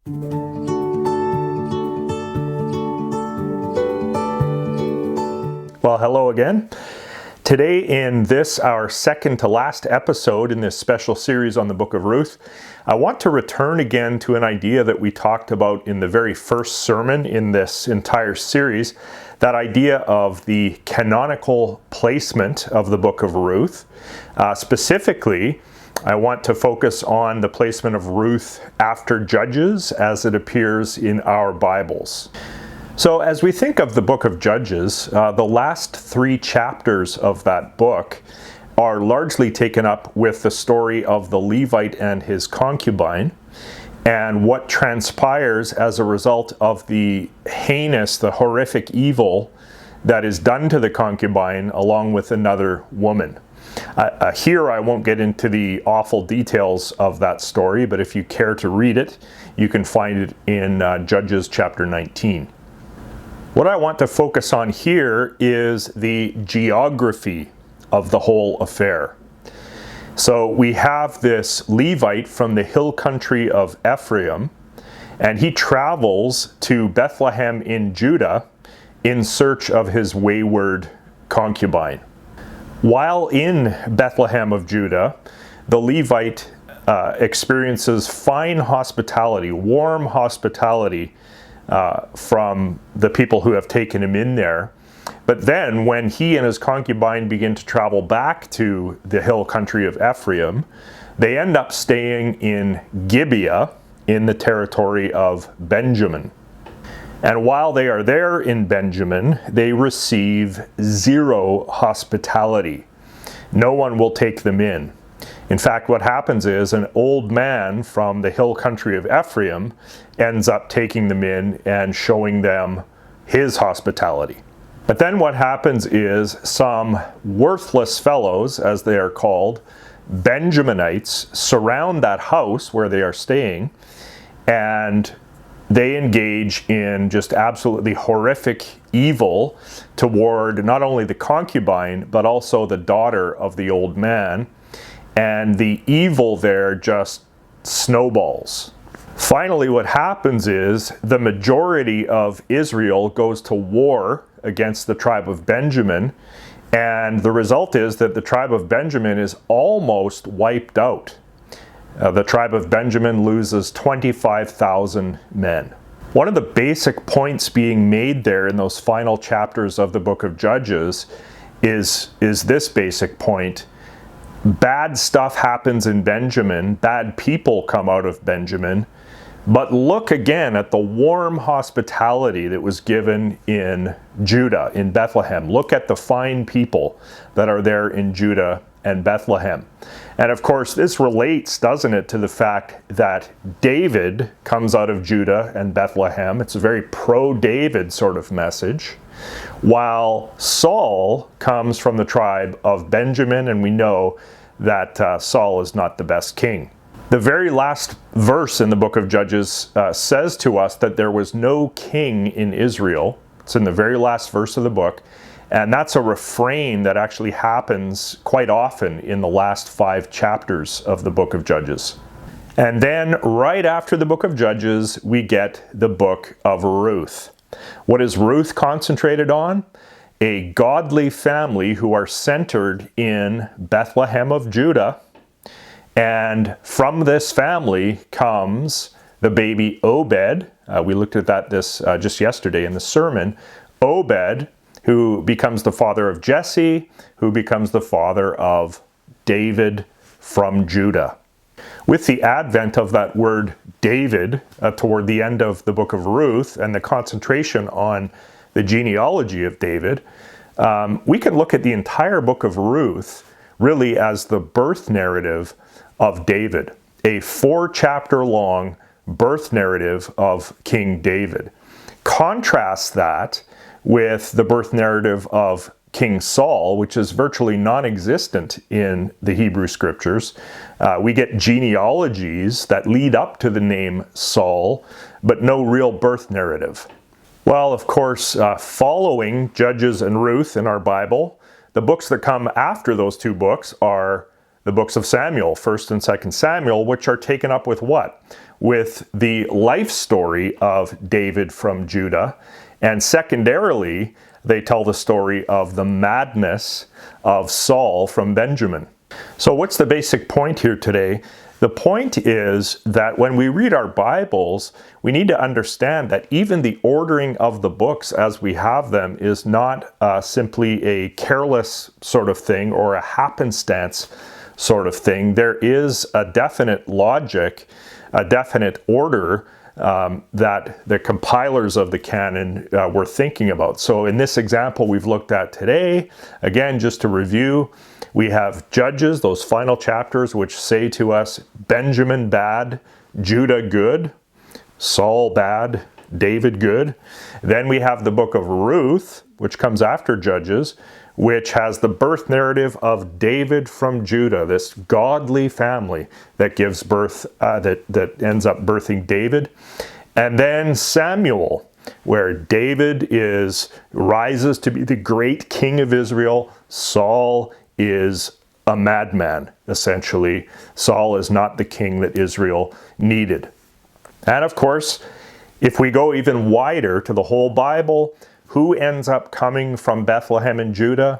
Well, hello again. Today in this, our second to last episode in this special series on the book of Ruth, I want to return again to an idea that we talked about in the very first sermon in this entire series, that idea of the canonical placement of the book of Ruth. Specifically, I want to focus on the placement of Ruth after Judges as it appears in our Bibles. So as we think of the book of Judges, the last 3 chapters of that book are largely taken up with the story of the Levite and his concubine, and what transpires as a result of the heinous, the horrific evil that is done to the concubine along with another woman. Here I won't get into the awful details of that story, but if you care to read it, you can find it in Judges chapter 19. What I want to focus on here is the geography of the whole affair. So we have this Levite from the hill country of Ephraim, and he travels to Bethlehem in Judah in search of his wayward concubine. While in Bethlehem of Judah, the Levite experiences fine hospitality, warm hospitality from the people who have taken him in there. But then when he and his concubine begin to travel back to the hill country of Ephraim, they end up staying in Gibeah in the territory of Benjamin. And while they are there in Benjamin, they receive zero hospitality. No one will take them in. In fact, what happens is an old man from the hill country of Ephraim ends up taking them in and showing them his hospitality. But then what happens is some worthless fellows, as they are called, Benjaminites, surround that house where they are staying, and they engage in just absolutely horrific evil toward not only the concubine, but also the daughter of the old man. And the evil there just snowballs. Finally, what happens is the majority of Israel goes to war against the tribe of Benjamin, and the result is that the tribe of Benjamin is almost wiped out. The tribe of Benjamin loses 25,000 men. One of the basic points being made there in those final chapters of the book of Judges is this basic point. Bad stuff happens in Benjamin, bad people come out of Benjamin, but look again at the warm hospitality that was given in Judah, in Bethlehem. Look at the fine people that are there in Judah and Bethlehem. And of course, this relates, doesn't it, to the fact that David comes out of Judah and Bethlehem. It's a very pro-David sort of message, while Saul comes from the tribe of Benjamin, and we know that Saul is not the best king. The very last verse in the book of Judges says to us that there was no king in Israel. It's in the very last verse of the book, and that's a refrain that actually happens quite often in the last 5 chapters of the book of Judges. And then right after the book of Judges, we get the book of Ruth. What is Ruth concentrated on? A godly family who are centered in Bethlehem of Judah. And from this family comes the baby Obed. We looked at that just yesterday in the sermon. Obed, who becomes the father of Jesse, who becomes the father of David from Judah. With the advent of that word David toward the end of the book of Ruth and the concentration on the genealogy of David, we can look at the entire book of Ruth really as the birth narrative of David, a 4-chapter long birth narrative of King David. Contrast that with the birth narrative of King Saul, which is virtually non-existent in the Hebrew scriptures. We get genealogies that lead up to the name Saul, but no real birth narrative. Well, of course, following Judges and Ruth in our Bible, the books that come after those 2 books are the books of Samuel, 1st and 2nd Samuel, which are taken up with what? with the life story of David from Judah. And secondarily, they tell the story of the madness of Saul from Benjamin. So what's the basic point here today? The point is that when we read our Bibles, we need to understand that even the ordering of the books as we have them is not simply a careless sort of thing or a happenstance sort of thing. There is a definite logic, a definite order that the compilers of the canon were thinking about. So in this example we've looked at today, again, just to review, we have Judges, those final chapters, which say to us, Benjamin bad, Judah good, Saul bad, David good. Then we have the book of Ruth, which comes after Judges, which has the birth narrative of David from Judah, this godly family that gives birth, that ends up birthing David. And then Samuel, where David rises to be the great king of Israel. Saul is a madman, essentially. Saul is not the king that Israel needed. And of course, if we go even wider to the whole Bible, who ends up coming from Bethlehem in Judah?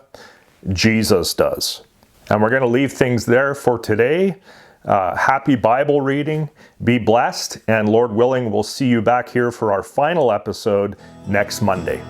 Jesus does. And we're going to leave things there for today. Happy Bible reading. Be blessed. And Lord willing, we'll see you back here for our final episode next Monday.